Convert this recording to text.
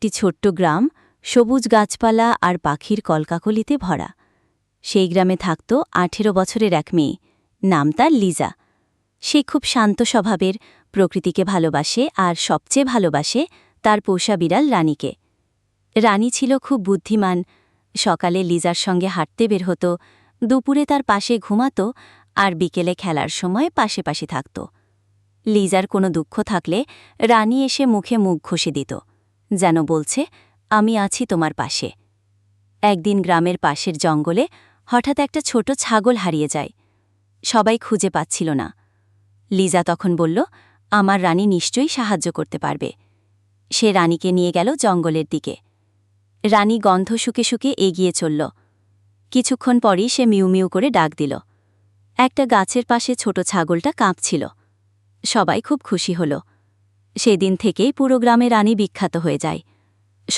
একটি ছোট্ট গ্রাম সবুজ গাছপালা আর পাখির কলকাকলিতে ভরা। সেই গ্রামে থাকত 18 বছরের এক মেয়ে, নাম তার লিজা। সে খুব শান্ত স্বভাবের, প্রকৃতিকে ভালোবাসে আর সবচেয়ে ভালোবাসে তার পোষা বিড়াল রানীকে। রানী ছিল খুব বুদ্ধিমান। সকালে লিজার সঙ্গে হাঁটতে বের হতো, দুপুরে তার পাশে ঘুমাত আর বিকেলে খেলার সময় পাশে পাশে থাকত। লিজার কোনো দুঃখ থাকলে রানী এসে মুখে মুখ ঘষে দিত, যেন বলছে, আমি আছি তোমার পাশে। একদিন গ্রামের পাশের জঙ্গলে হঠাৎ একটা ছোট ছাগল হারিয়ে যায়। সবাই খুঁজে পাচ্ছিল না। লিজা তখন বলল, আমার রানী নিশ্চয়ই সাহায্য করতে পারবে। সে রানীকে নিয়ে গেল জঙ্গলের দিকে। রানী গন্ধ শুকে শুকে এগিয়ে চলল। কিছুক্ষণ পরই সে মিউ মিউ করে ডাক দিল। একটা গাছের পাশে ছোট ছাগলটা কাঁপছিল। সবাই খুব খুশি হল। সেদিন থেকেই পুরো গ্রামে রানী বিখ্যাত হয়ে যায়।